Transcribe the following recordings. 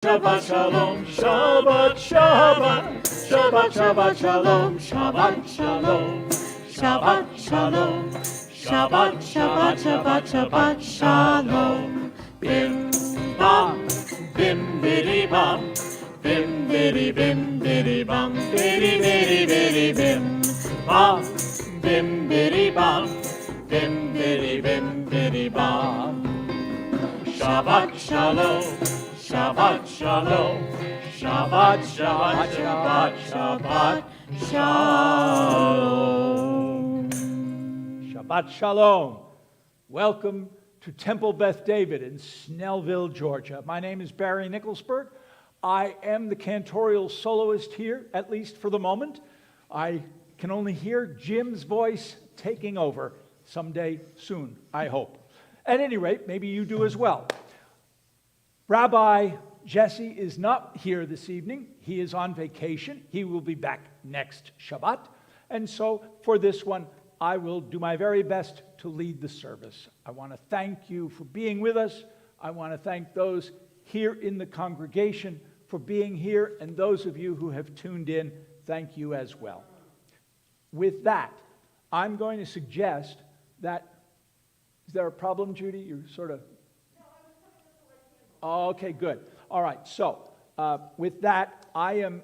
Shabbat Shalom, Shabbat Shabbat, Shabbat Shabbat Shalom, Shabbat Shalom, Shabbat Shalom, Shabbat Shabbat Shabbat Shabbat Shalom. Bim bam, bim bidi bam, bim bidi bam, bidi bidi bidi bim bam, bim bidi bam, bim bidi bam. Shabbat Shalom. Shabbat Shalom, Shabbat Shabbat Shabbat Shabbat Shalom. Shabbat Shalom. Welcome to Temple Beth David in Snellville, Georgia. My name is Barry Nicholsberg. I am the cantorial soloist here, at least for the moment. I can only hear Jim's voice taking over someday soon, I hope. At any rate, maybe you do as well. Rabbi Jesse is not here this evening. He is on vacation. He will be back next Shabbat. And so for this one, I will do my very best to lead the service. I want to thank you for being with us. I want to thank those here in the congregation for being here. And those of you who have tuned in, thank you as well. With that, I'm going to suggest that, is there a problem, Judy? You're sort of... Okay, good. All right, so with that, I am,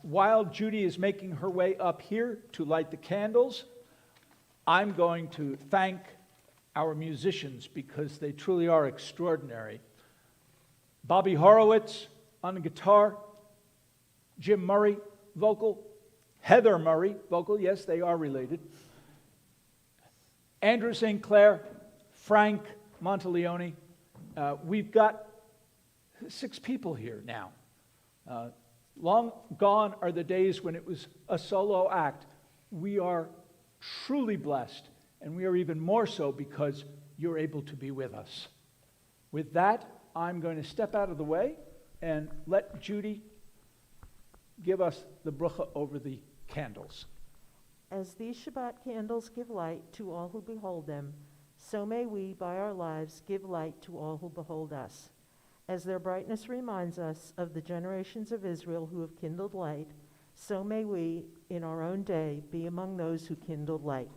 while Judy is making her way up here to light the candles, I'm going to thank our musicians because they truly are extraordinary. Bobby Horowitz on the guitar, Jim Murray, vocal, Heather Murray, vocal, yes, they are related, Andrew St. Clair, Frank Monteleone. We've got 6 people here now. Long gone are the days when it was a solo act. We are truly blessed, and we are even more so because you're able to be with us. With that, I'm going to step out of the way and let Judy give us the brucha over the candles. As these Shabbat candles give light to all who behold them, so may we, by our lives, give light to all who behold us. As their brightness reminds us of the generations of Israel who have kindled light, so may we, in our own day, be among those who kindled light.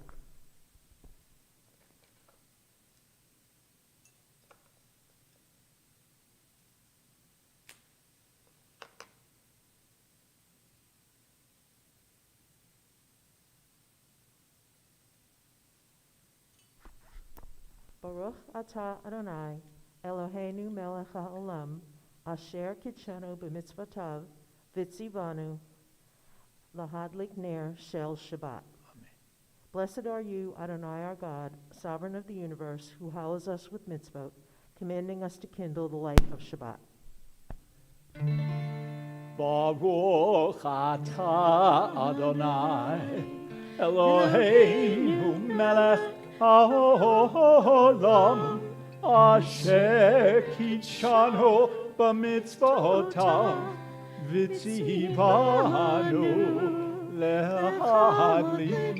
Baruch atah Adonai, Eloheinu melech haolam, asher kitshenu b'mitzvotav, v'tzivanu, lahadlik ner shel Shabbat. Amen. Blessed are you, Adonai our God, sovereign of the universe, who hallows us with mitzvot, commanding us to kindle the light of Shabbat. Baruch atah Adonai, Eloheinu melech haolam, Asher kitshanu b'mitzvotav, v'tzivanu lehadlik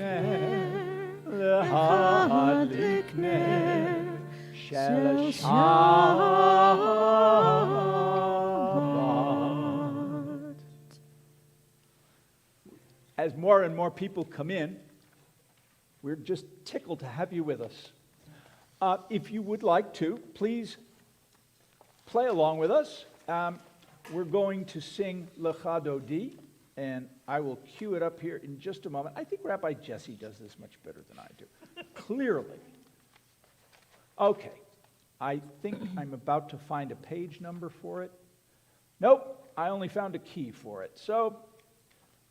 ner shel Shabbat. As more and more people come in, we're just tickled to have you with us. If you would like to, please play along with us. We're going to sing Lecha Dodi, and I will cue it up here in just a moment. I think Rabbi Jesse does this much better than I do, clearly. Okay, I think I'm about to find a page number for it. Nope, I only found a key for it. So,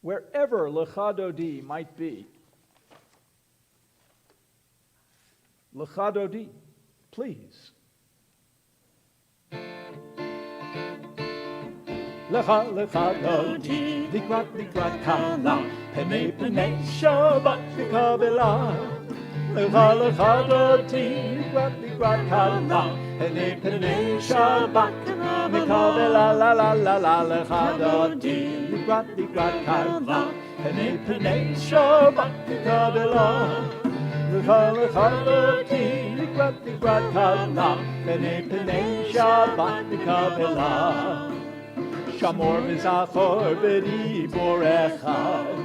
wherever Lecha Dodi might be, Lecha Dodi, please. Lecha Dodi, Likrat Kala, Penei Shabbat Kabbalat. Lecha Dodi, Likrat Kala, Penei Shabbat Kabbalat. La la la la, Lecha Dodi, Likrat Kala, Penei Shabbat Kabbalat. Lecha Dodi, Likrat Kala, Penei Shabbat Kabbalat. Shamor v'zachor b'dibor echad.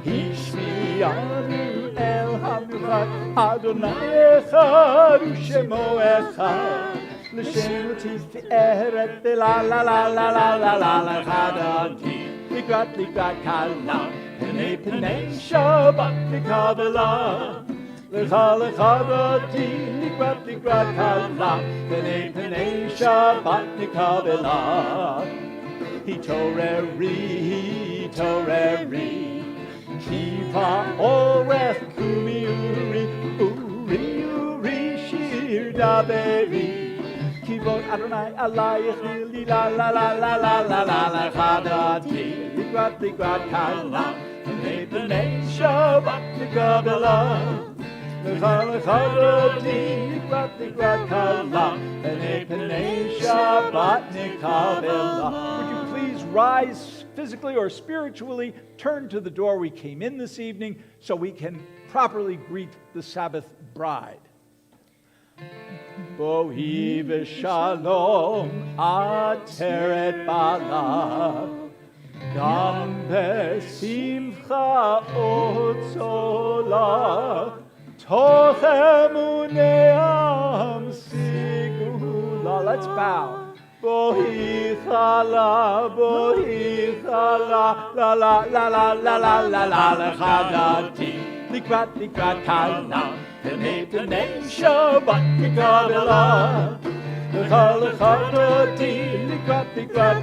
Hishmi'anu el hamichad, Adonai echad u'shemo echad. L'shem tiferet la la la la la la la l'chadati. Likrat kala, penei penei Shabbat Kabbalat. Lecha dodi, likrat kala, penei penei Shabbat Kabbalat. Hitoreri, kiva orech kumi uri shir daberi. Kivot Adonai alayich li la la la la la la la lecha dodi, likrat kala, penei penei Shabbat Kabbalat. Lecha dodi, likrat kala, penei penei Shabbat Kabbalat. Would you please rise physically or spiritually, turn to the door we came in this evening so we can properly greet the Sabbath bride. Bohi v'shalom ateret bala, gam besimcha otzola, toch emuneam sigula. Let's bow. Bohi chala, la la la la la la la la lecha dodi, likrat kala, penei penei Shabbat Kabbalat. Lecha dodi, likrat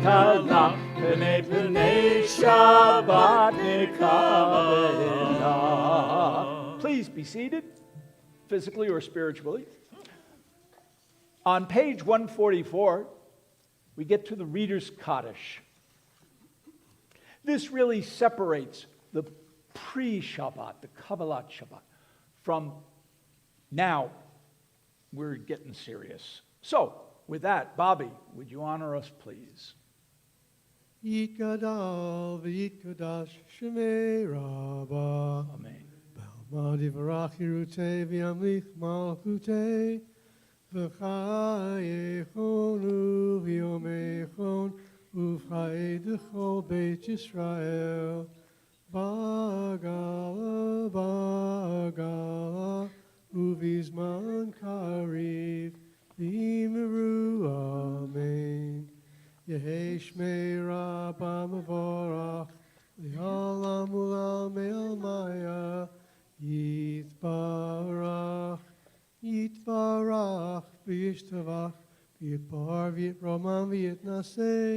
kala, penei penei Shabbat Kabbalat. Please be seated, physically or spiritually. On page 144, we get to the Reader's Kaddish. This really separates the pre-Shabbat, the Kaballat Shabbat, from now we're getting serious. So, with that, Bobby, would you honor us, please? Yitgadal v'yitgadash shemei Rabbah. Amen. B'almadi v'rach yirutei v'yamlich malchutei v'chayechonu v'yomechon uv'chayei d'chol Beit Yisrael ba'gala uv'izman kariv v'yimeru amen. Yehei shmei Rabbah mevorach li'olam u'lamei almaya Yitbarach v'yishtavach v'yitbar v'yitroman v'yitnaseh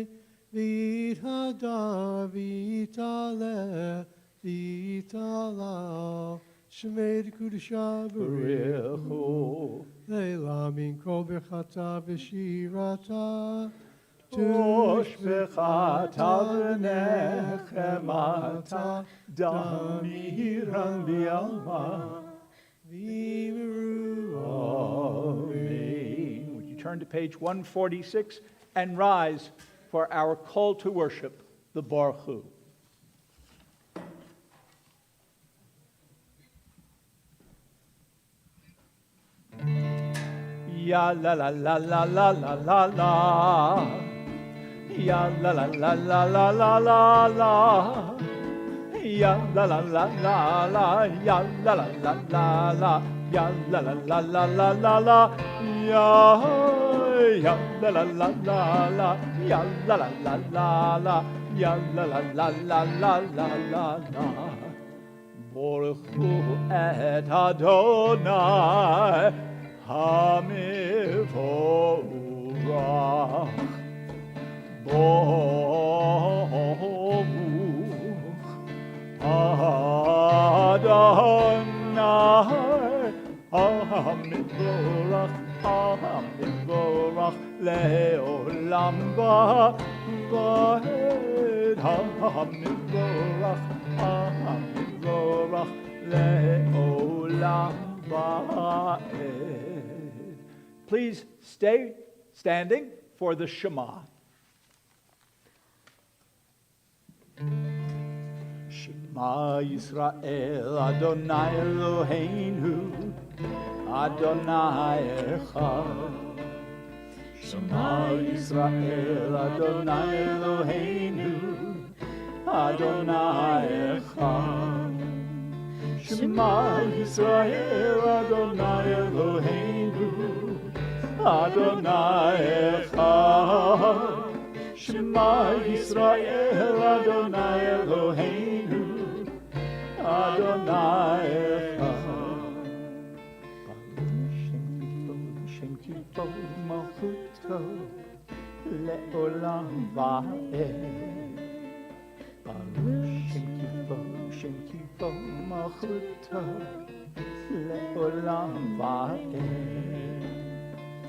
v'yithadar v'yitaleh v'yitalal shemei d'kudashah b'richu leila min kol birchata v'shirata Tosh v'chata v'nechemata damiran b'alma v'yimeru amen. Would you turn to page 146 and rise for our call to worship, the Baruch. Ya la la la la la la la la. Ya la la la la la la la la. Ya la la la la la. Ya la la la la la. Ya la la la la la la la. Ya la la la la la. Ya la la la la la. Ya la la la la la la la la. Baruch et Adonai Hamivorach Baruch Adonai Hamivorach Leolam Va'ed Hamivorach Leolam Va'ed. Please stay standing for the Shema. Shema Yisrael Adonai Eloheinu Adonai Echad. Shema Yisrael Adonai Eloheinu Adonai Echad. Shema Yisrael, Adonai Eloheinu, Adonai Echad. Shema Yisrael, Adonai Eloheinu, Adonai Echad. Shem Kivod Malchuto Le'olam Va'ed. Shem Kivod Malchuto Le'olam Va'ed.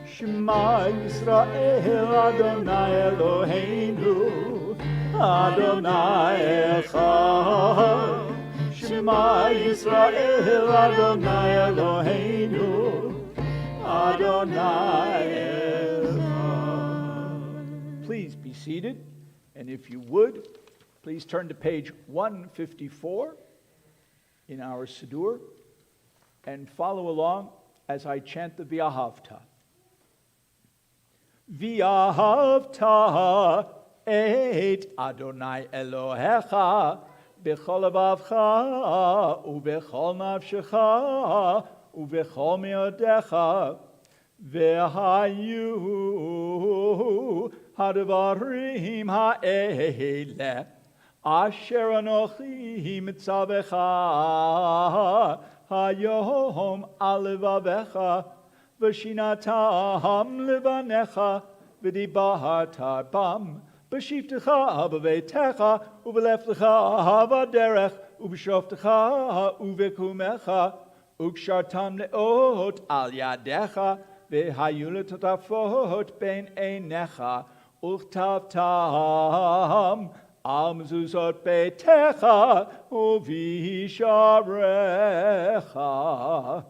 Shema Yisrael, Adonai Eloheinu, Adonai Echad. Shema Yisrael, Adonai Eloheinu, Adonai Echad. Please be seated, and if you would, please turn to page 154 in our Siddur and follow along as I chant the V'ahavta. V'ahavta et Adonai Elohecha b'chol levavcha u'b'chol nafshecha u'b'chol me'odecha v'hayu hadvarim ha'ele asher anochi mitzavecha hayom al levavecha v'shinatam levanecha v'dibarta bam b'shivtecha b'veitecha u'b'leftecha b'derech u'b'shoftecha u'v'kumecha u'kshartam le'ot al yadecha v'hayu letotafot ben einecha u'chtavtam al mezuzot beitecha u'visharecha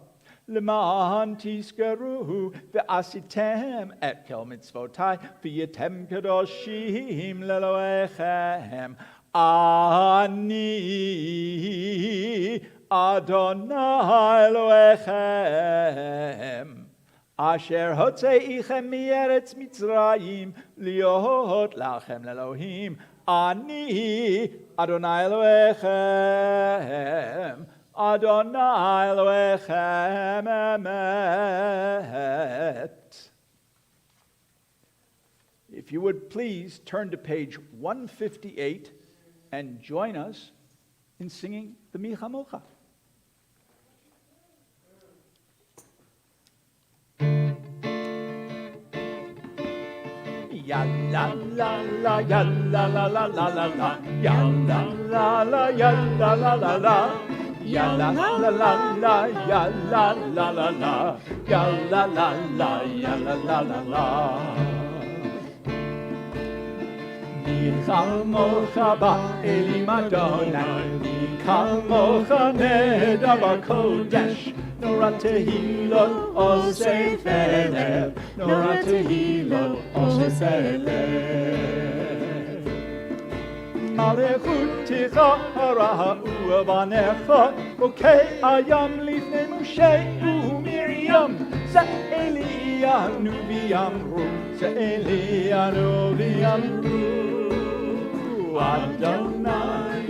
למען תזכרו ועשיתם את כל מצוותי והייתם קדושים לאלוהיכם. אני אדוני אלוהיכם אשר הוצאיכם מארץ מצרים להיות לכם לאלוהים. אני אדוני אלוהיכם Adonai Elohechem emet. If you would please turn to page 158 and join us in singing the Mi Chamocha. Ya la la la, ya la la la la la la, ya la la la, ya la la la la. Ya la la la la, ya la la la la, ya la la la, ya la la la la. Mi chamocha ba'elim Adonai, mi chamocha nedavar kodesh. Nora tehilot osei felef, nora tehilot osei felef. Malechutecha hara'u avanecha, rokei ayam lifnei Moshe u'Miriam, ze'elianu v'yamru, ze'elianu v'yamru. Adonai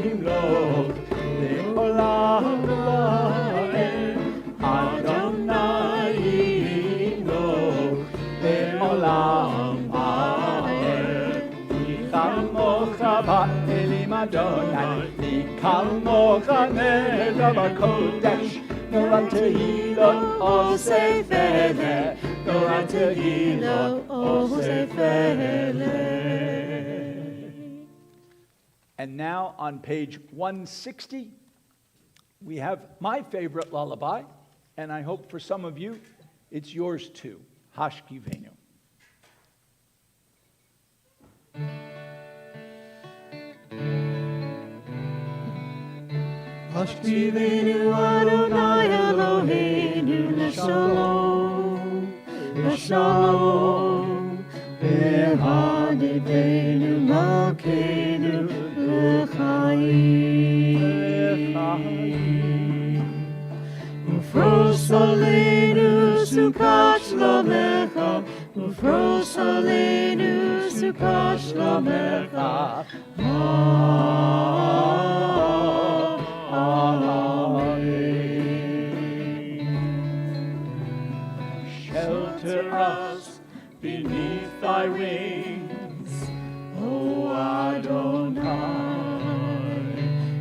yimlok le'olam va'ed, Adonai yimlok le'olam va'ed. Chamocha ba'elim Adonai, Chamocha nedavar kodesh. Nora tehilot osei felef, nora tehilot osei felef. And now on page 160, we have my favorite lullaby, and I hope for some of you, it's yours too, Hashkivenu. Hashkivenu Adonai Eloheinu l'shalom, l'shalom. V'hadivenu malkeinu l'chaim. Ufros aleinu sukat shlomecha, ufros aleinu sukat Kashlomecha. Shelter us beneath thy wings, O Adonai.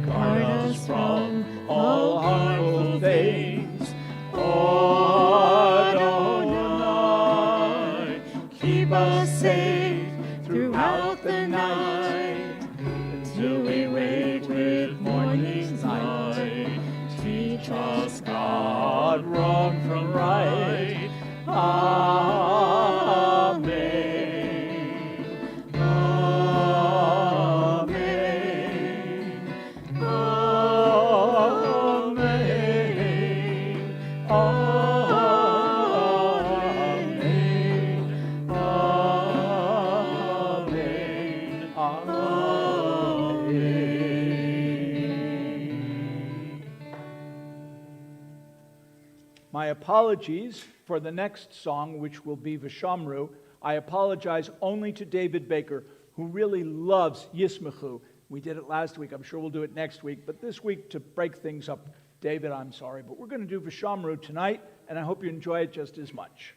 Guard us from all harmful things, O Adonai. Keep us safe throughout the night, until we wake with morning's light. Teach us, God, wrong from right. Amen. Amen. Amen. Amen. Amen. My apologies for the next song, which will be V'Shamru. I apologize only to David Baker, who really loves Yismachu. We did it last week. I'm sure we'll do it next week. But this week, to break things up, David, I'm sorry. But we're going to do V'Shamru tonight, and I hope you enjoy it just as much.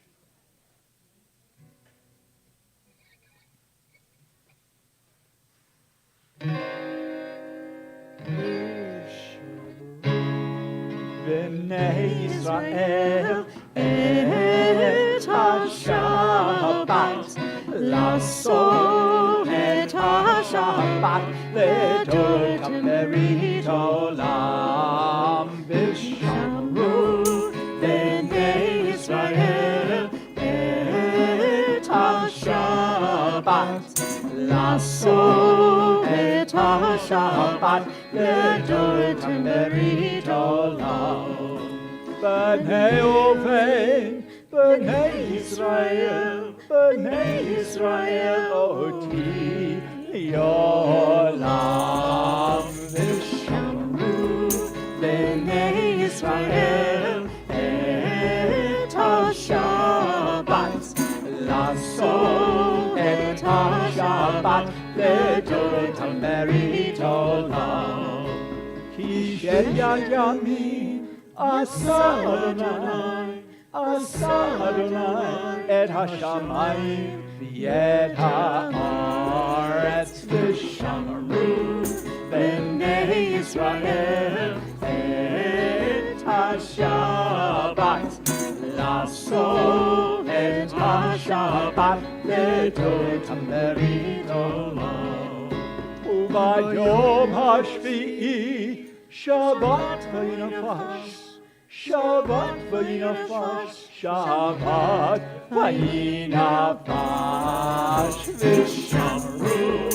B'nai Yisrael et ha-Shabbat, לעשות את השבת לדורות ברית עולם. ושמרו בני ישראל את השבת, לעשות את השבת לדורות ברית עולם. בני ראובן, בני ישראל אותי לעולם. ושמרו בני ישראל את השבת, לעשות את השבת לדורות ברית עולם. כי שבת ימים עשה אדוני את השמיים ואת הארץ. ושמרו בני ישראל את השבת, לעשות את השבת לדורות ברית עולם. וביום השביעי שבת וינפש, שבת וינפש, שבת וינפש. ושמרו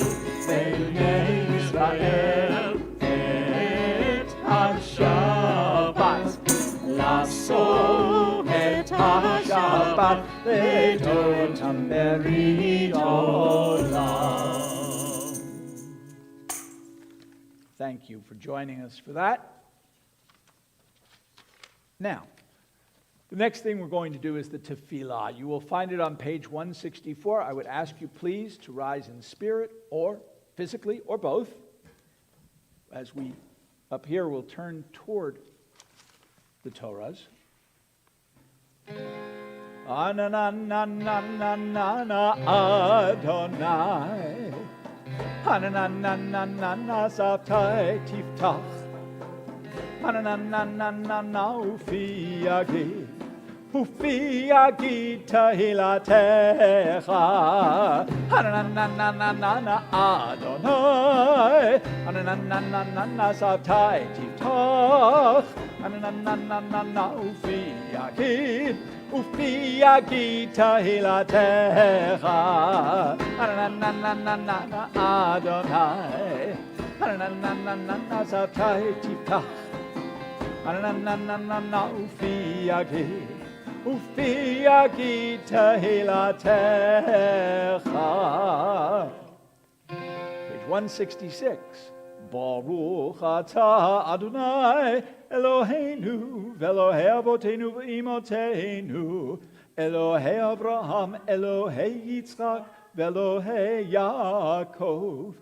בני ישראל את השבת, לעשות את השבת לדורות ברית עולם. Thank you for joining us for that. Now, the next thing we're going to do is the tefillah. You will find it on page 164. I would ask you please to rise in spirit or physically or both. As we up here will turn toward the Torahs. Anananananana Adonai, Anananananana Savtai Tiftach, Anananananana Ufi Yagid Tahilatecha, Anananananana Adonai, Anananananana Savtai Tiftach, Anananananana Ufi Yagid Tahilatecha, Anananananana Adonai, Anananananana Savtai Tiftach, Ananananana Ufi Yagid Tahilatecha. Page 166. Baruch atah Adonai Eloheinu v'Elohei Avotenu v'Imotenu, Elohei Abraham, Elohei Yitzchak Velohei Yaakov,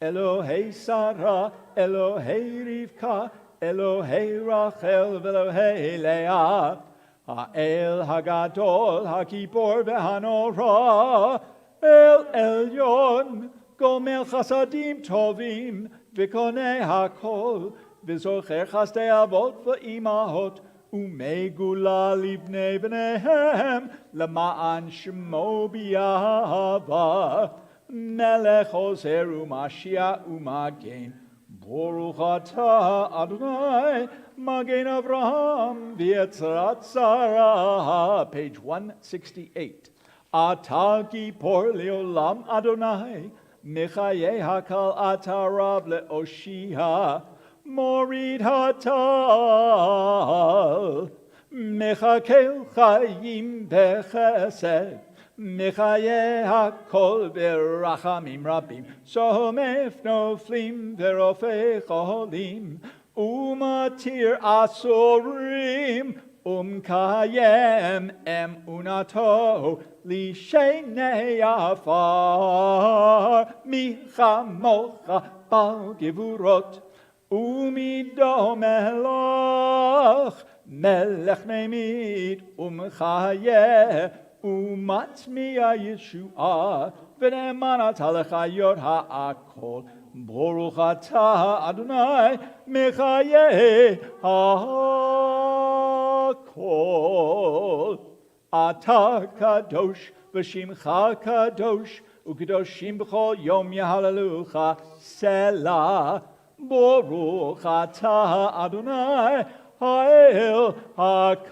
Elohei Sarah, Elohei Rivka, Elohei Rachel, Velohei Leah, Ha'el Hagadol, Ha'kibor V'Hanora, El Elyon, Gomel Chasadim Tovim, V'konei HaKol, V'zocher Chasdei Avot V'imahot, Umegula Libnei B'nehem, Lema'an Shemo B'Yahava, Melech Ozer U'Mashiach U'Magen, Baruch Atah Adonai, Magen Avraham, V'Yetzrat Sarah, page 168. Atah Gipor Leolam Adonai, Mechaye Hakal Atah Rav Le'Oshia, Morid Hatal, Mechakel Chayim Bechesed, Mechaye Hakol Berachamim Rabim, Somef Noflim Verofei Cholim, Umatir Asorim, Kayem Unato, Lishenei Afar, Micha Mocha Bal Gevurot, Umido Melach, Melech Memid, Chaye, Umatmiya Yeshua, V'nemanat Halachayot Ha'akol, Baruch Atah Adonai, Mechaye Ha'akol, Atah Kadosh, V'shimcha Kadosh, U'kadoshim b'chol Yom Yahalalucha, Selah, Baruch Atah Adonai, Ha'el HaKadosh.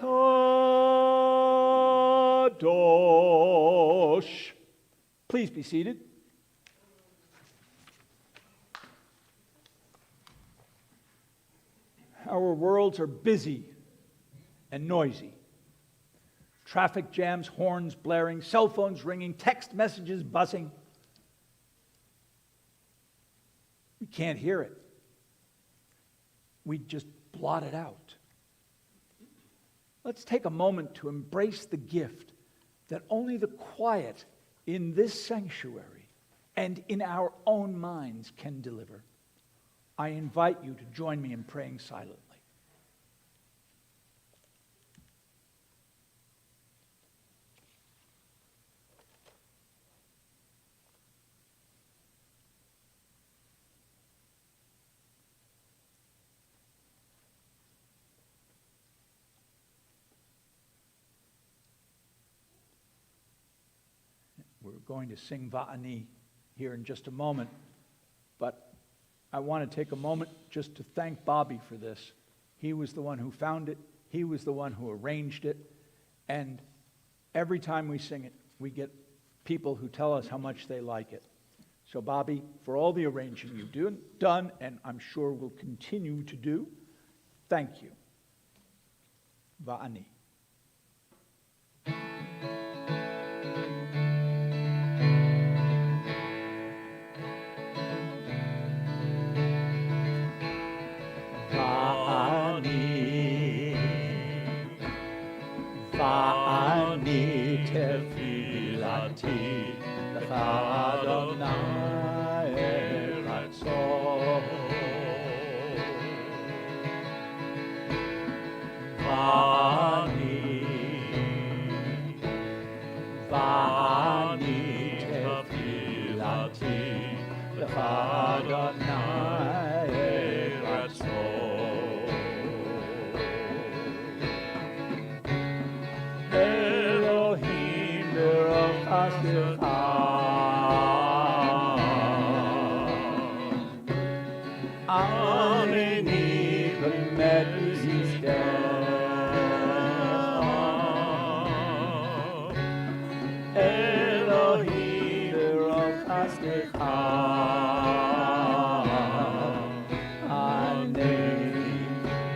Please be seated. Our worlds are busy and noisy. Traffic jams, horns blaring, cell phones ringing, text messages buzzing. We can't hear it. We just blot it out. Let's take a moment to embrace the gift that only the quiet in this sanctuary and in our own minds can deliver. I invite you to join me in praying silently. We're going to sing Va'ani here in just a moment, but I want to take a moment just to thank Bobby for this. He was the one who found it. He was the one who arranged it. And every time we sing it, we get people who tell us how much they like it. So Bobby, for all the arranging you've done, and I'm sure will continue to do, thank you. Va'ani. Va'ani tefilati lecha Adonai eratzon. Va'ani tefilati lecha Adonai eratzon. Elohim berach aslecha, Ameni b'met yishtecha. Elohim berach aslecha, Ameni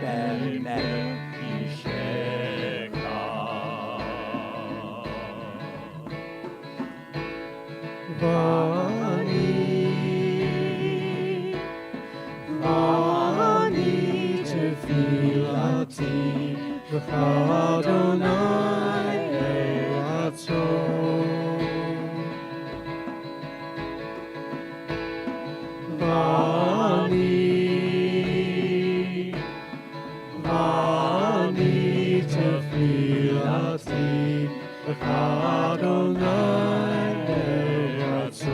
b'met yishtecha. Va'ani tefilati lecha Adonai eratzon. Ani tefilati Adonai beratzon.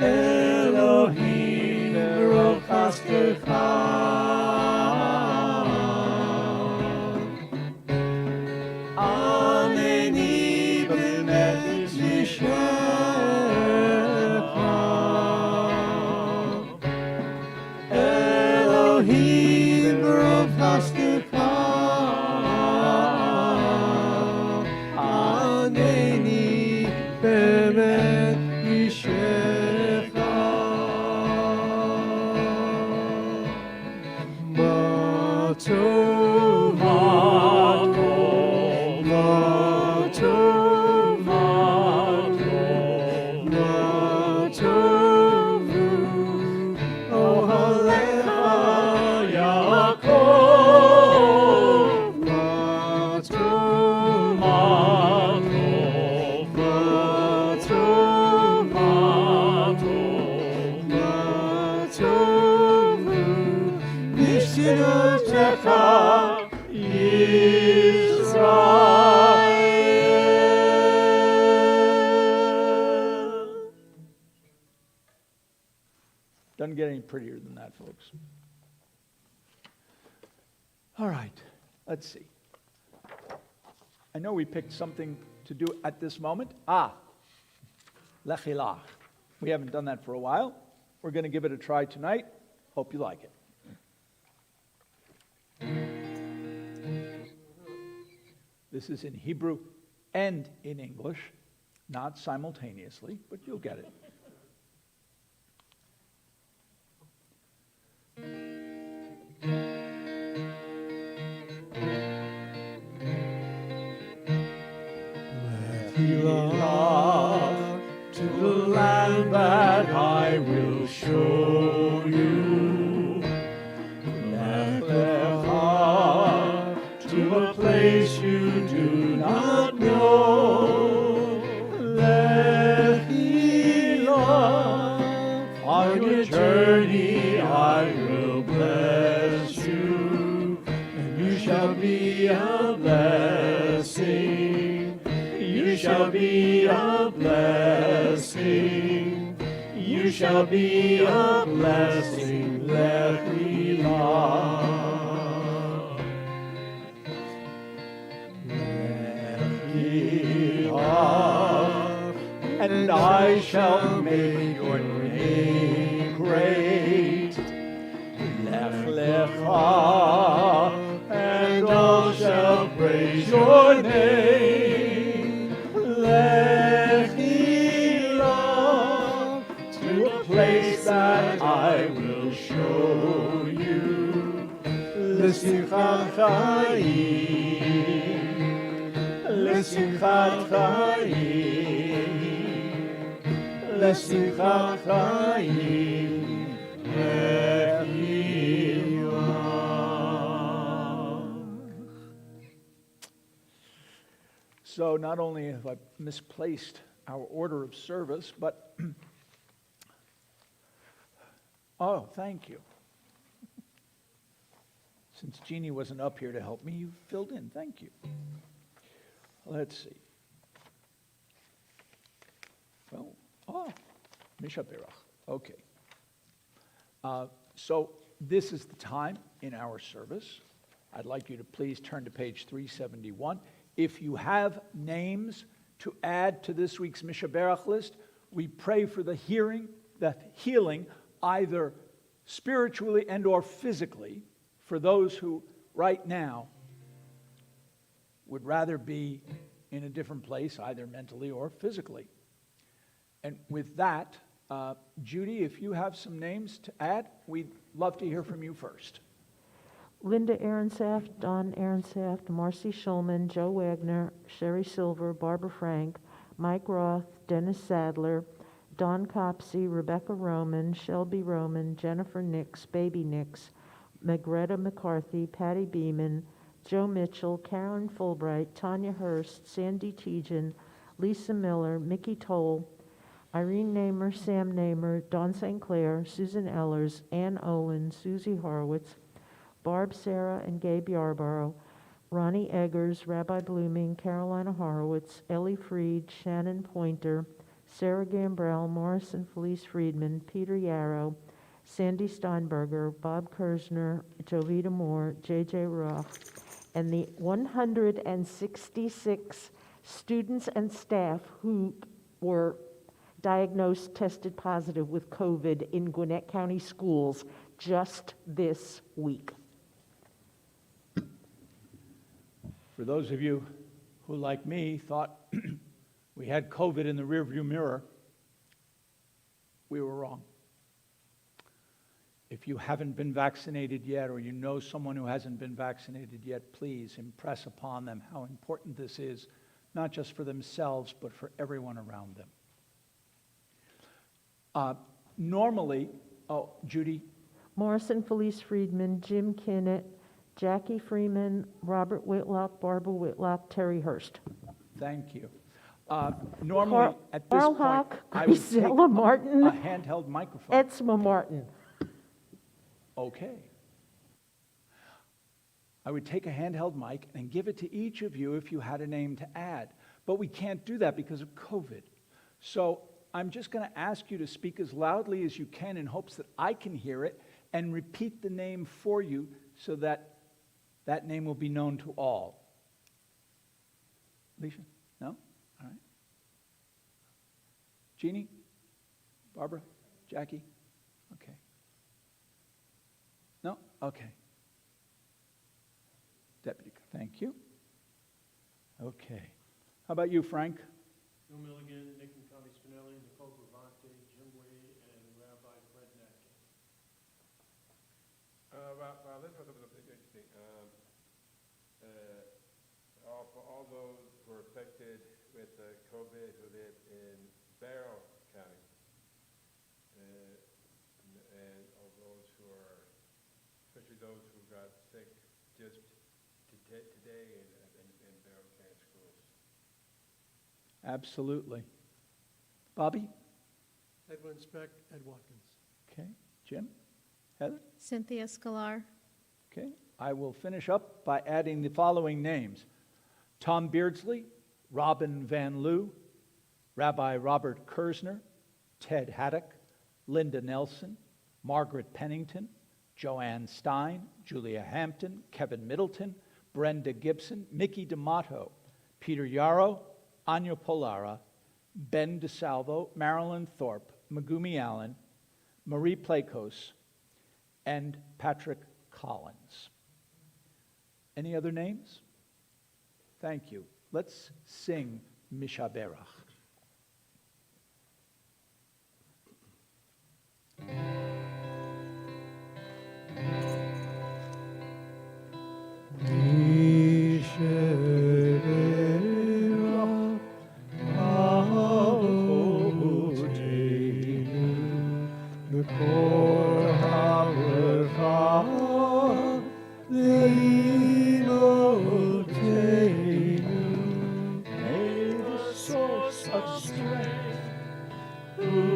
Elohim baruch chastecha Aneni b'nefesh yishecha Elohim baruch chastecha Aneni b'nefesh yishecha Matov Doesn't get any prettier than that, folks. All right, let's see. I know we picked something to do at this moment. Lechilach. We haven't done that for a while. We're going to give it a try tonight. Hope you like it. This is in Hebrew and in English, not simultaneously, but you'll get it. Lechilach to the land that I will show you. Lech lecha to a place you do not know. Lechilach on your journey I will bless you, and you shall be a blessing. You shall be a blessing. You shall be a blessing. Lechilach. Lechilach. And I shall make your name great. Lech lecha. And all shall praise your name. Lechilach, to a place that I will show you. L'simchat chayim, l'simchat chayim, l'simchat chayim, Lechilach. So not only have I misplaced our order of service, but oh, thank you. Since Jeannie wasn't up here to help me, you filled in. Thank you. Let's see. Well, Misha Berach. Okay. So this is the time in our service. I'd like you to please turn to page 371. If you have names to add to this week's Misha Berach list, we pray for the healing, either spiritually and or physically, for those who right now would rather be in a different place, either mentally or physically. And with that, Judy, if you have some names to add, we'd love to hear from you first. Linda Ehrensaft, Don Ehrensaft, Marcy Schulman, Joe Wagner, Sherry Silver, Barbara Frank, Mike Roth, Dennis Sadler, Don Copsey, Rebecca Roman, Shelby Roman, Jennifer Nix, Baby Nix, Megretta McCarthy, Patty Beeman, Joe Mitchell, Karen Fulbright, Tanya Hurst, Sandy Tejan, Lisa Miller, Mickey Toll, Irene Namer, Sam Namer, Dawn St. Clair, Susan Ellers, Ann Olin, Susie Horowitz, Barb Sarah and Gabe Yarborough, Ronnie Eggers, Rabbi Blooming, Carolina Horowitz, Ellie Freed, Shannon Pointer, Sarah Gambrell, Morris and Felice Friedman, Peter Yarrow, Sandy Steinberger, Bob Kersner, Jovita Moore, J.J. Roth, and the 166 students and staff who were diagnosed, tested positive with COVID in Gwinnett County schools just this week. For those of you who, like me, thought we had COVID in the rearview mirror, we were wrong. If you haven't been vaccinated yet, or you know someone who hasn't been vaccinated yet, please impress upon them how important this is, not just for themselves, but for everyone around them. Normally, Judy? Morris and Felice Friedman, Jim Kinnett, Jackie Freeman, Robert Whitlock, Barbara Whitlock, Terry Hurst. Thank you. Normally, at this Carl point, Hawk, I would take Grisella Martin, a handheld microphone. Etzma Martin. Okay. I would take a handheld mic and give it to each of you if you had a name to add. But we can't do that because of COVID. So I'm just going to ask you to speak as loudly as you can in hopes that I can hear it and repeat the name for you so that that name will be known to all. Alicia? No? All right. Jeannie? Barbara? Jackie? Okay. No? Okay. Deputy, thank you. Okay. How about you, Frank? Bill Milligan, Nick County Spinelli, Nicole Gravante, Jim Wade, and Rabbi Fred Natkin. For all those who are affected with COVID who live in Barrow County, and all those who are, especially those who got sick just today in Barrow County schools. Absolutely. Bobby? Edwin Speck, Ed Watkins. Okay. Jim? Heather? Cynthia Scalar. Okay. I will finish up by adding the following names. Tom Beardsley, Robin Van Loo, Rabbi Robert Kersner, Ted Haddock, Linda Nelson, Margaret Pennington, Joanne Stein, Julia Hampton, Kevin Middleton, Brenda Gibson, Mickey D'Amato, Peter Yarrow, Anya Polara, Ben DeSalvo, Marilyn Thorpe, Megumi Allen, Marie Plakos, and Patrick Collins. Any other names? Thank you. Let's sing Misha Berach.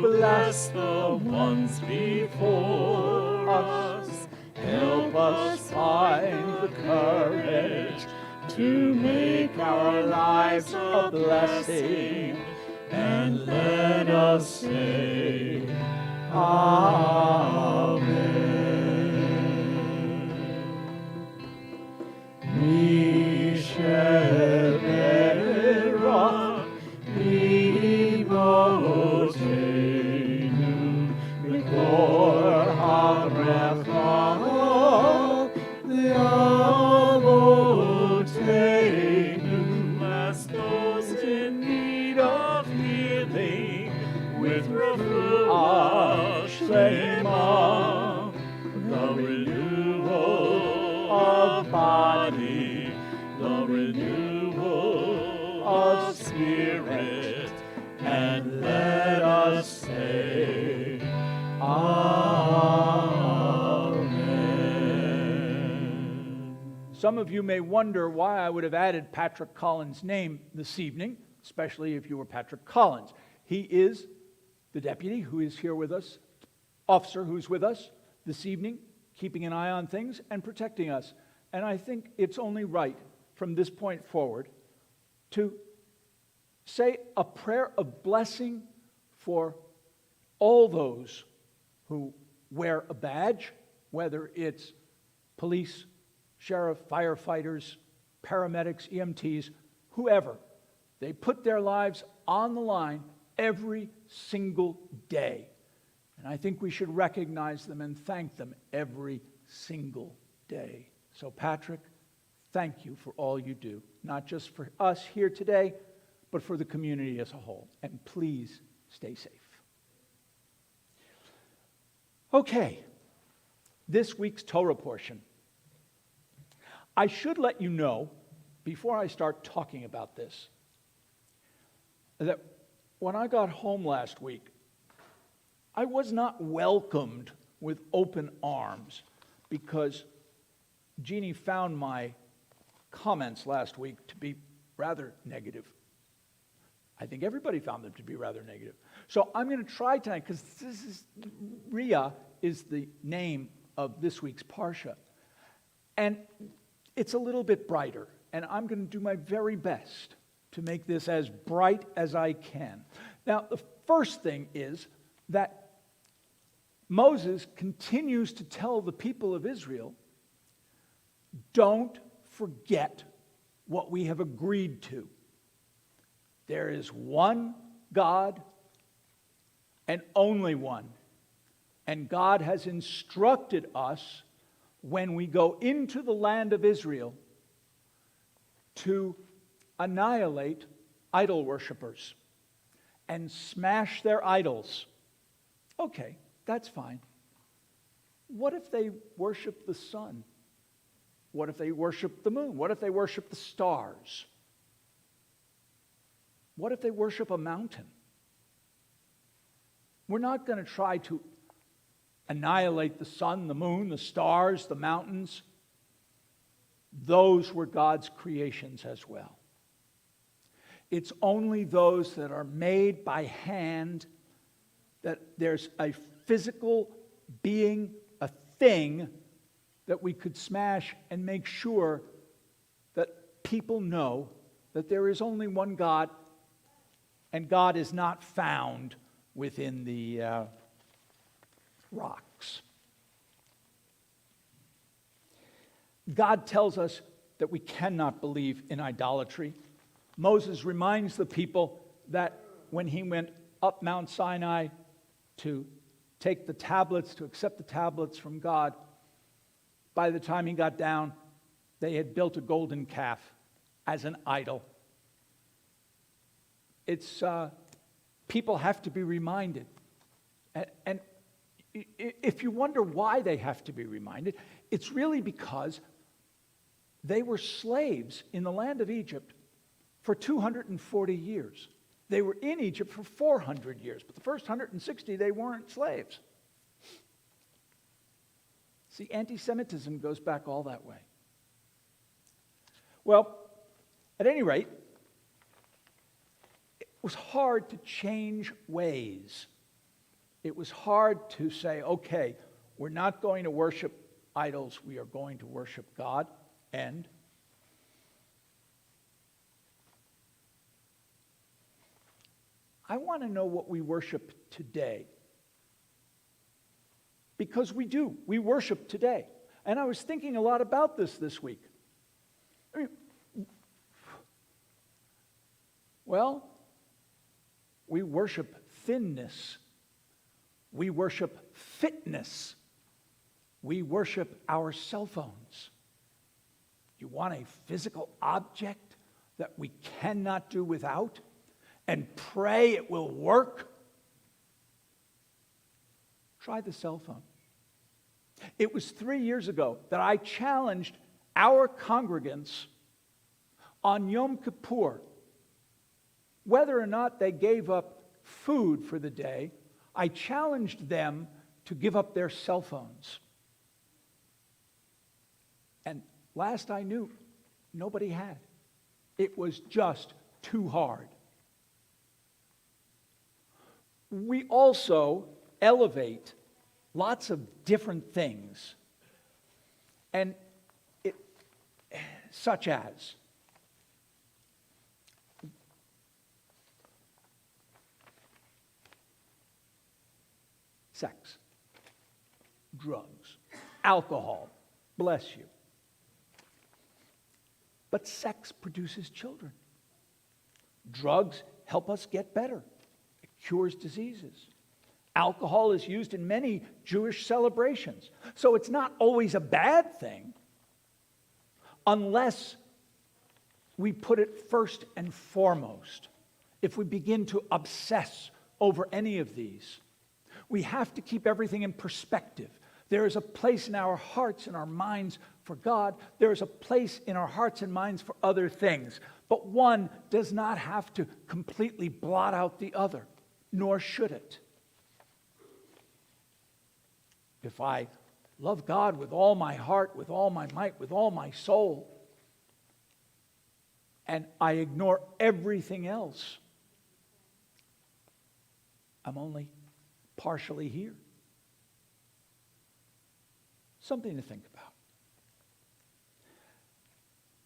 Bless the ones before us. Help us find the courage to make our lives a blessing, and let us say Amen. Misheberach, Mimotenu, Mikor HaBrecha, Le'avotenu. Bless those in need of healing with refuah shlema, the renewal of body, the renewal of spirit, and let us say Amen. Some of you may wonder why I would have added Patrick Collins' name this evening. especially if you were Patrick Collins. He is the deputy who is here with us, officer who's with us this evening, keeping an eye on things and protecting us. And I think it's only right from this point forward to say a prayer of blessing for all those who wear a badge, whether it's police, sheriff, firefighters, paramedics, EMTs, whoever. They put their lives on the line every single day. And I think we should recognize them and thank them every single day. So Patrick, thank you for all you do, not just for us here today, but for the community as a whole. And please stay safe. Okay, this week's Torah portion. I should let you know, before I start talking about this, that when I got home last week, I was not welcomed with open arms because Jeannie found my comments last week to be rather negative. I think everybody found them to be rather negative. So I'm going to try tonight, because Ria is the name of this week's Parsha. And it's a little bit brighter. And I'm going to do my very best to make this as bright as I can. Now, the first thing is that Moses continues to tell the people of Israel, don't forget what we have agreed to. There is one God and only one. And God has instructed us when we go into the land of Israel to annihilate idol worshipers and smash their idols. Okay, that's fine. What if they worship the sun? What if they worship the moon? What if they worship the stars? What if they worship a mountain? We're not going to try to annihilate the sun, the moon, the stars, the mountains. Those were God's creations as well. It's only those that are made by hand, that there's a physical being, a thing, that we could smash and make sure that people know that there is only one God, and God is not found within the rocks. God tells us that we cannot believe in idolatry. Moses reminds the people that when he went up Mount Sinai to take the tablets, to accept the tablets from God, by the time he got down, they had built a golden calf as an idol. It's people have to be reminded. And if you wonder why they have to be reminded, it's really because they were slaves in the land of Egypt for 240 years. They were in Egypt for 400 years, but the first 160 they weren't slaves. See, anti-Semitism goes back all that way. Well, at any rate, it was hard to change ways. It was hard to say, okay, we're not going to worship idols, we are going to worship God, and I want to know what we worship today. Because we do. We worship today. And I was thinking a lot about this week. Well, we worship thinness. We worship fitness. We worship our cell phones. You want a physical object that we cannot do without and pray it will work? Try the cell phone. It was 3 years ago that I challenged our congregants on Yom Kippur, whether or not they gave up food for the day, I challenged them to give up their cell phones. And last I knew, nobody had. It was just too hard. we also elevate lots of different things, and such as sex, drugs, alcohol, bless you. But sex produces children. Drugs help us get better. It cures diseases. Alcohol is used in many Jewish celebrations. So it's not always a bad thing unless we put it first and foremost. If we begin to obsess over any of these, we have to keep everything in perspective. There is a place in our hearts and our minds for God. There is a place in our hearts and minds for other things. But one does not have to completely blot out the other, nor should it. If I love God with all my heart, with all my might, with all my soul, and I ignore everything else, I'm only partially here. Something to think about.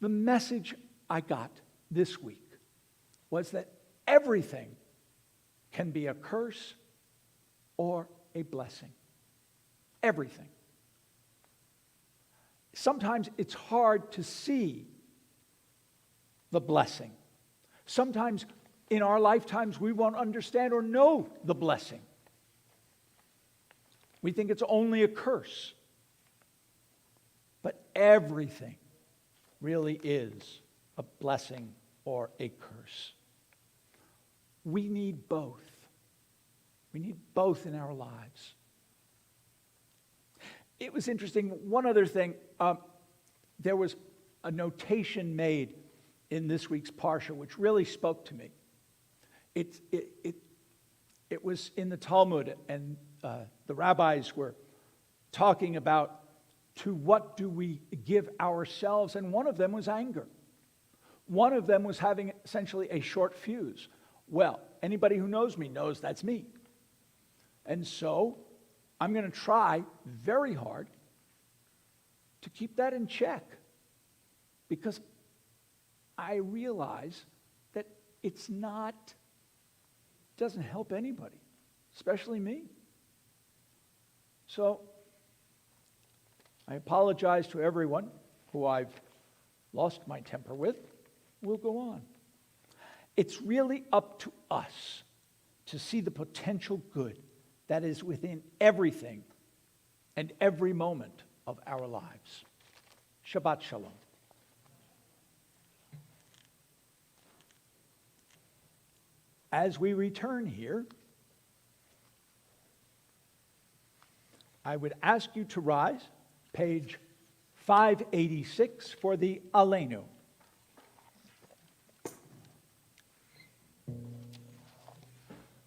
The message I got this week was that everything can be a curse or a blessing. Everything. Sometimes it's hard to see the blessing. Sometimes in our lifetimes we won't understand or know the blessing. We think it's only a curse. But everything really is a blessing or a curse. We need both. We need both in our lives. It was interesting. One other thing, there was a notation made in this week's Parsha which really spoke to me. It was in the Talmud, and the rabbis were talking about to what do we give ourselves, and one of them was anger. One of them was having essentially a short fuse. Well, anybody who knows me knows that's me. And so I'm going to try very hard to keep that in check, because I realize that doesn't help anybody, especially me. So I apologize to everyone who I've lost my temper with. We'll go on. It's really up to us to see the potential good that is within everything and every moment of our lives. Shabbat Shalom. As we return here, I would ask you to rise, page 586 for the Aleinu.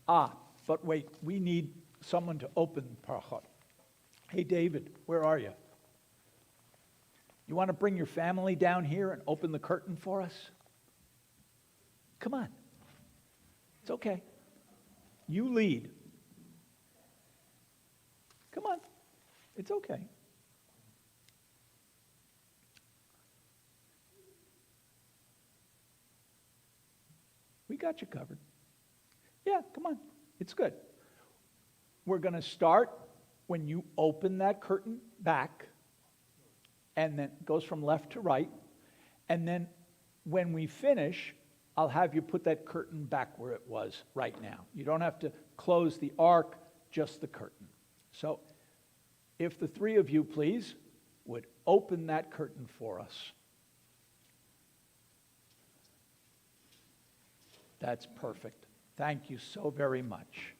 But wait, we need someone to open Parachot. Hey, David, where are you? You want to bring your family down here and open the curtain for us? Come on. It's okay. You lead. Come on. It's okay. We got you covered. Yeah, come on. It's good. We're going to start when you open that curtain back, and then it goes from left to right. And then when we finish, I'll have you put that curtain back where it was right now. You don't have to close the ark, just the curtain. So if the three of you, please, would open that curtain for us. That's perfect. Thank you so very much.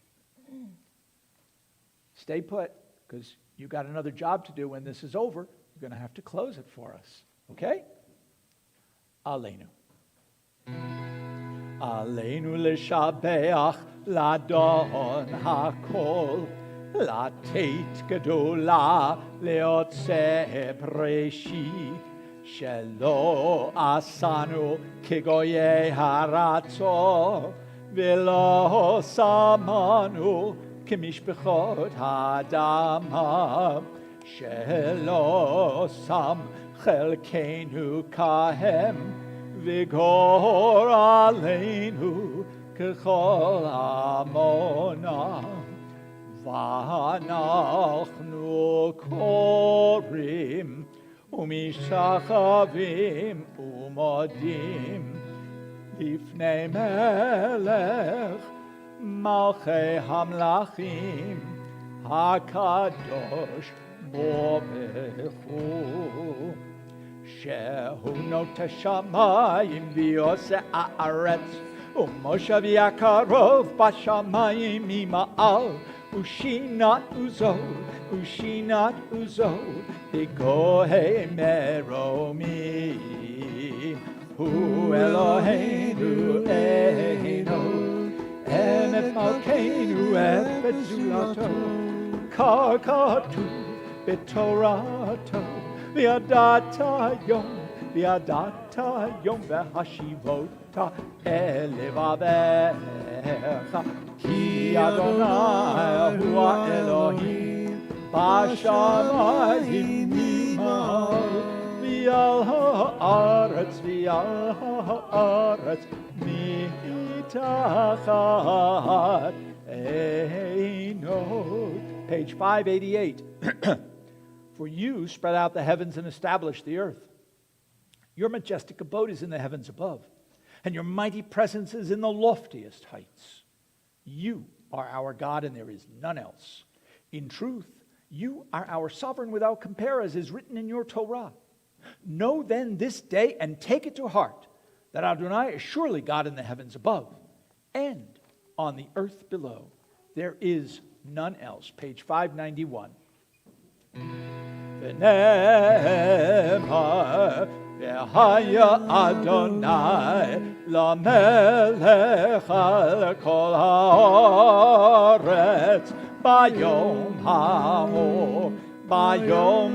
Stay put, because you got another job to do when this is over. You're going to have to close it for us. Okay? Aleinu. Aleinu l'shabeach l'adon hakol, l'teit gedola leotze preshi, shelo asanu kegoye haratzo, ולא שמענו כמשפחות האדמה, שלא שם חלקנו כהם, וגור עלינו ככל עמונה. ואנחנו קוראים ומשתחווים ומודים לפני מלך מלכי המלכים הקדוש ברוך הוא, שהוא נוטה שמיים ועושה הארץ, ומושבי הקרוב בשמיים ממעל, ושינת עוזו בגוהי מרומים. הוא אלוהינו אין את מלכנו את בגדולתו, ככתוב בתורתו, וידעת יום והשיבות אל לבביך, כי אדוני הוא האלוהים בשמיים ממעל, ועל הארץ מתחת עינו. Page 588. For you spread out the heavens and established the earth. Your majestic abode is in the heavens above, and your mighty presence is in the loftiest heights. You are our God, and there is none else. In truth, you are our sovereign without compare, as is written in your Torah. Know then this day and take it to heart that Adonai is surely God in the heavens above and on the earth below. There is none else. Page 591. ונאמר והיה אדוני למלך על כל הארץ ביום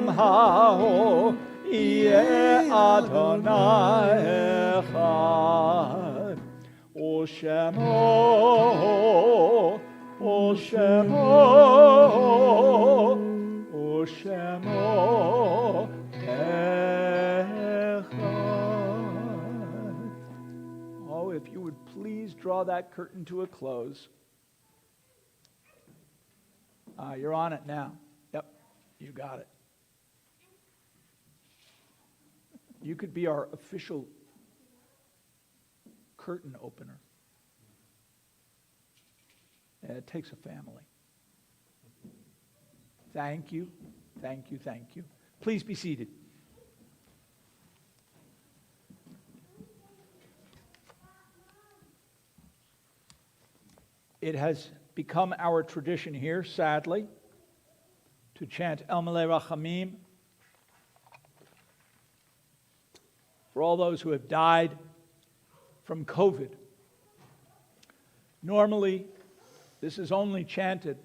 ההוא יהיה אדוני אחד, ושמו Oh, if you would please draw that curtain to a close. You're on it now. Yep, you got it. You could be our official curtain opener. It takes a family. Thank you. Please be seated. It has become our tradition here, sadly, to chant El Malei Rachamim for all those who have died from COVID. Normally, this is only chanted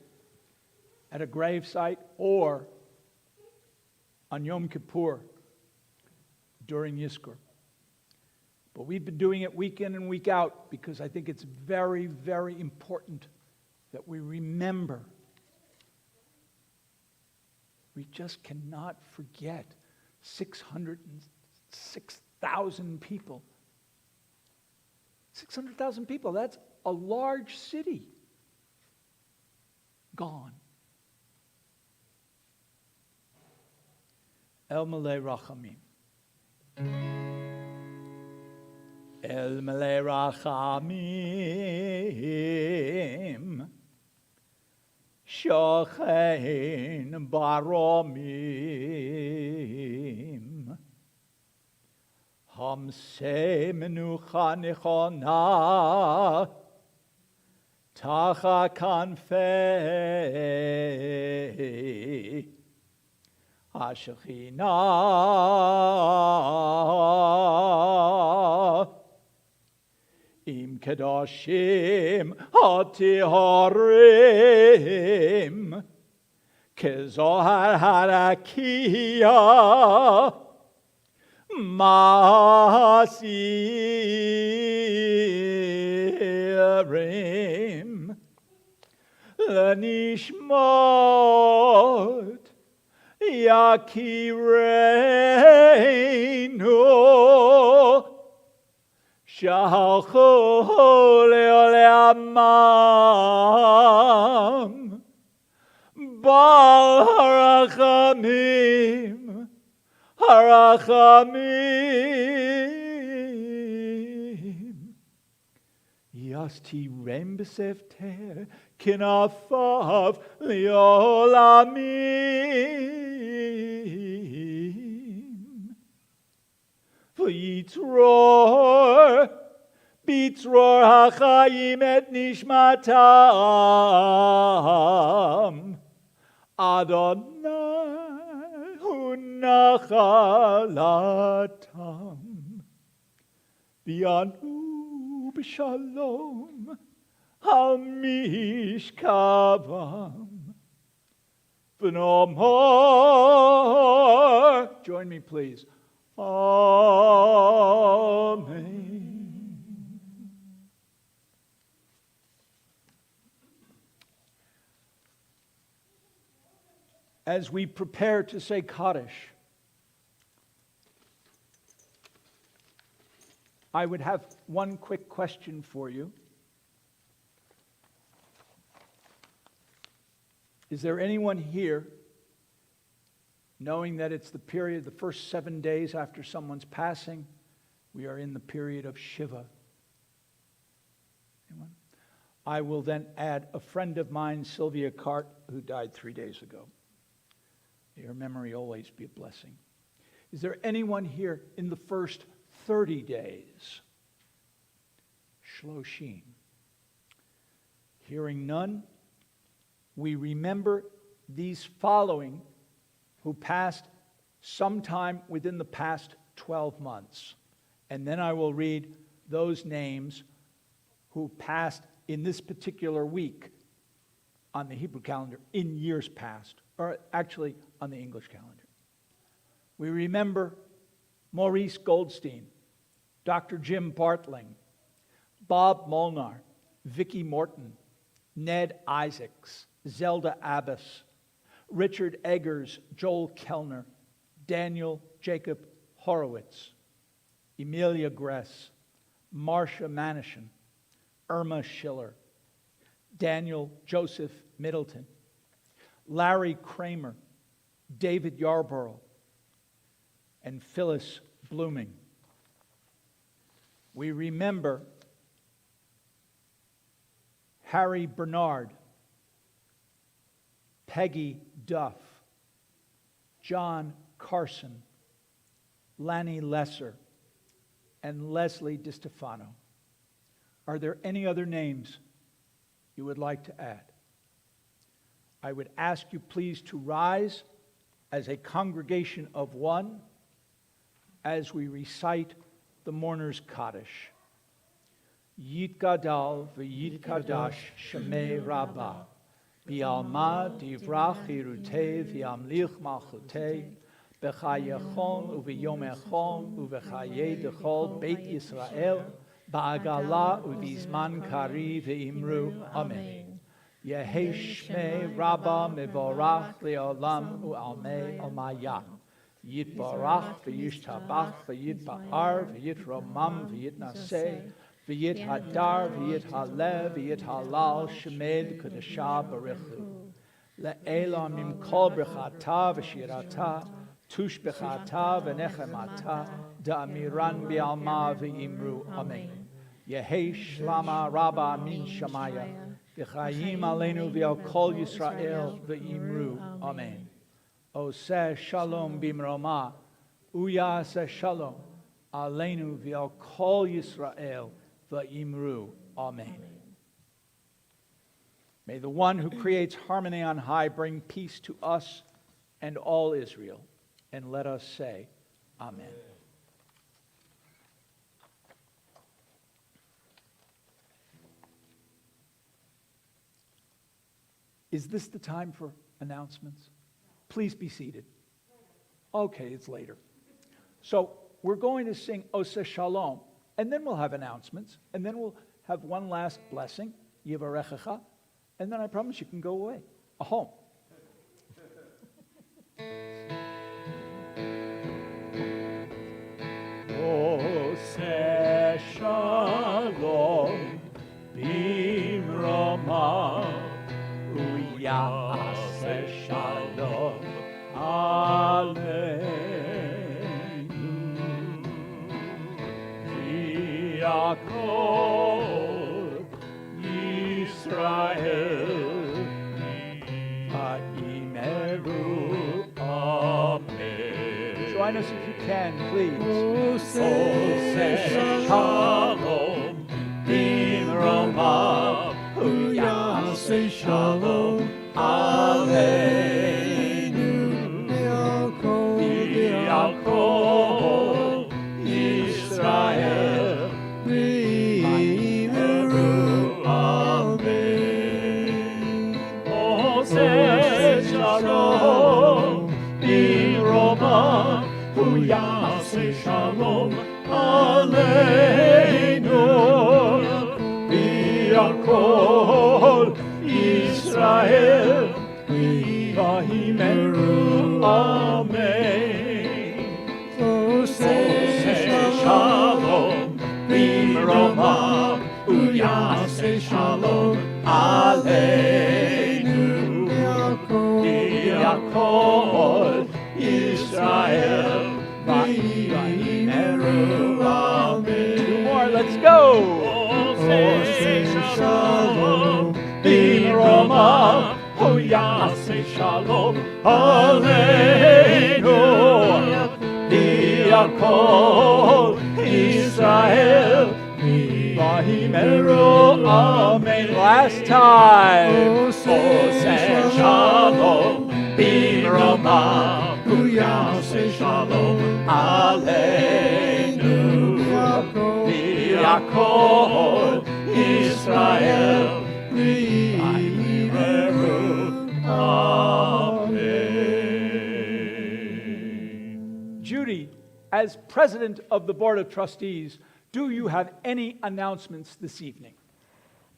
at a gravesite or on Yom Kippur during Yizkor. But we've been doing it week in and week out because I think it's very, very important that we remember. We just cannot forget 606,000 people. 600,000 people, that's a large city gone. El Malei Rachamim. El Malei Rachamim Shochein Baromim Hamsei Menucha Nechona Tacha Kanfei Hashechinah Im Kedoshim Hatiharim Kezohar Harakia Masir Nedarim Lenishmot Yakireinu Shalchu le'olamam Bal harachamim Yasti rem b'sefter kinafav le'olamim V'yitror bitror hachayim et nishmatam Adonai hu nachalatam V'yanu b'shalom al mishkavam V'nomor. Join me, please. Amen. As we prepare to say Kaddish, I would have one quick question for you. Is there anyone here, knowing that it's the period, the first 7 days after someone's passing, we are in the period of Shiva? Anyone? I will then add a friend of mine, Sylvia Cart, who died 3 days ago. May her memory always be a blessing. Is there anyone here in the first 30 days? Shloshim. Hearing none, we remember these following who passed sometime within the past 12 months. And then I will read those names who passed in this particular week on the Hebrew calendar in years past, or actually on the English calendar. We remember Maurice Goldstein, Dr. Jim Bartling, Bob Molnar, Vicki Morton, Ned Isaacs, Zelda Abbas, Richard Eggers, Joel Kellner, Daniel Jacob Horowitz, Emilia Gress, Marcia Manishin, Irma Schiller, Daniel Joseph Middleton, Larry Kramer, David Yarborough, and Phyllis Blooming. We remember Harry Bernard, Peggy Duff, John Carson, Lanny Lesser, and Leslie DiStefano. Are there any other names you would like to add? I would ask you please to rise as a congregation of one as we recite the mourner's Kaddish. Yitgadal v'yitkadash shemei rabbah Bi'alma divrach irutei v'yamlich malchutei b'chayechon u'v'yomechon u'v'chayei dechol Beit Yisrael ba'agala u'v'zman kari v'imru. Amen. Yehei shmei rabbah mevorach le'olam u'almei almayah. Yitbarach v'yishtabach v'yitba'ar v'yitromam v'yitnaseh v'yithadar v'yithalev v'yithalal shemed kadesha barichu le'elam imkol brechata v'shirata tush bechata v'nechemata da'amiran bi'alma v'imru. Amen. Yehei shlama rabba min shamaya v'chayim aleinu v'al kol Yisrael v'imru. Amen. Oseh shalom bimroma uyaseh shalom aleinu v'al kol Yisrael v'imru. Amen. May the one who creates harmony on high bring peace to us and all Israel. And let us say, Amen. Is this the time for announcements? Please be seated. Okay, it's later. So we're going to sing Oseh Shalom, and then we'll have announcements, and then we'll have one last blessing, Yivarechecha, and then I promise you can go away, home. Ose Shalom Bimroma Uyase Shalom Aleinu V'yakol Yisrael Ha'imeru Amen. Join us if you can, please. Ose Shalom Bimroma Uyase Shalom Aleinu V'yakol Yisrael Ha'imeru Amen. Ose Shalom Bimroma Uyase Shalom Aleinu V'yakol Yisrael Vahimeru Amen. Ose Shalom Bimroma Uyase Shalom Aleinu V'yakol Yisrael Vahimeru Amen. Two more, let's go. Ose Shalom Bimroma Uyase Shalom Aleinu V'yakol Yisrael Vahimeru Amen. Last time. Ose Shalom Bimroma Uyase Shalom Aleinu V'yakol Yisrael Vahimeru Amen. Judy, as president of the Board of Trustees, do you have any announcements this evening?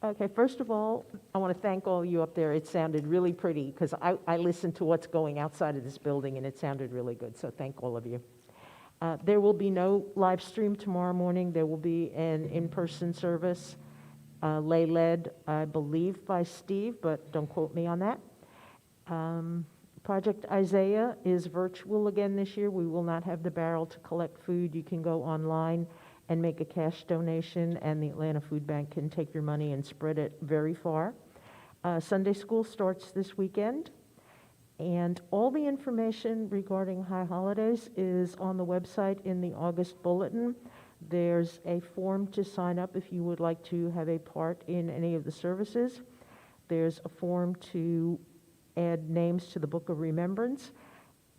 Okay, first of all, I want to thank all of you up there. It sounded really pretty because I listened to what's going outside of this building and it sounded really good, so thank all of you. There will be no live stream tomorrow morning. There will be an in-person service, led, I believe, by Steve, but don't quote me on that. Project Isaiah is virtual again this year. We will not have the barrel to collect food. You can go online and make a cash donation, and the Atlanta Food Bank can take your money and spread it very far. Sunday school starts this weekend, and all the information regarding high holidays is on the website in the August bulletin. There's a form to sign up if you would like to have a part in any of the services. There's a form to add names to the Book of Remembrance,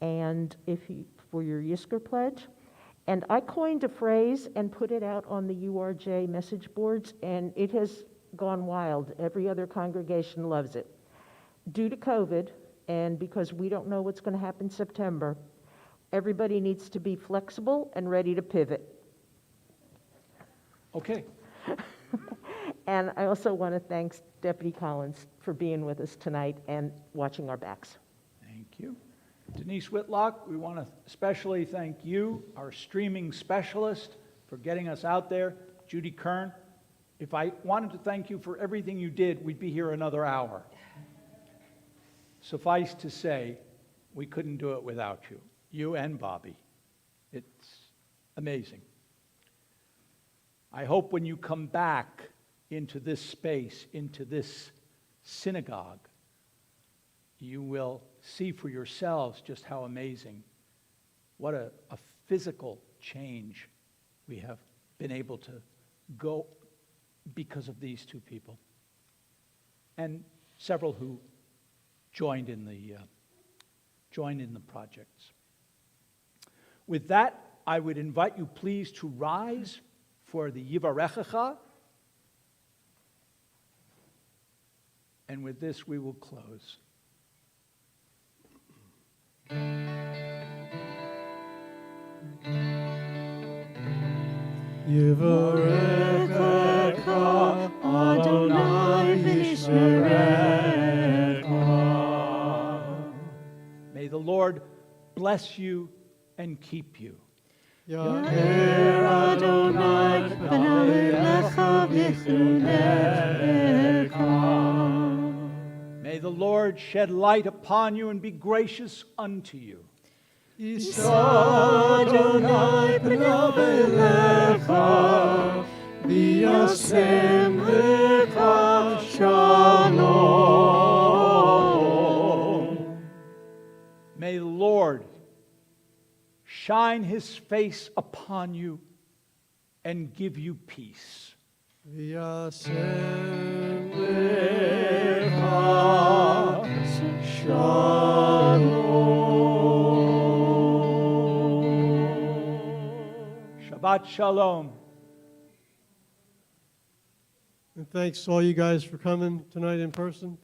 and for your Yisker pledge. And I coined a phrase and put it out on the URJ message boards, and it has gone wild. Every other congregation loves it. Due to COVID, and because we don't know what's going to happen in September, everybody needs to be flexible and ready to pivot. Okay. And I also want to thank Deputy Collins for being with us tonight and watching our backs. Thank you. Denise Whitlock, we want to especially thank you, our streaming specialist, for getting us out there. Judy Kern, if I wanted to thank you for everything you did, we'd be here another hour. Suffice to say, we couldn't do it without you. You and Bobby. It's amazing. I hope when you come back into this space, into this synagogue, you will see for yourselves just how amazing, what a physical change we have been able to go because of these two people. And several who joined in the projects. With that, I would invite you please to rise for the Yivarechecha. And with this, we will close. Yivarechecha May the Lord bless you and keep you. Ya'er Adonai panav v'chunecha. May the Lord shed light upon you and be gracious unto you. Yisa Adonai panav elecha v'yasem lecha shalom. May the Lord shine His face upon you and give you peace. V'yasem lecha shalom. Shabbat Shalom. And thanks to all you guys for coming tonight in person.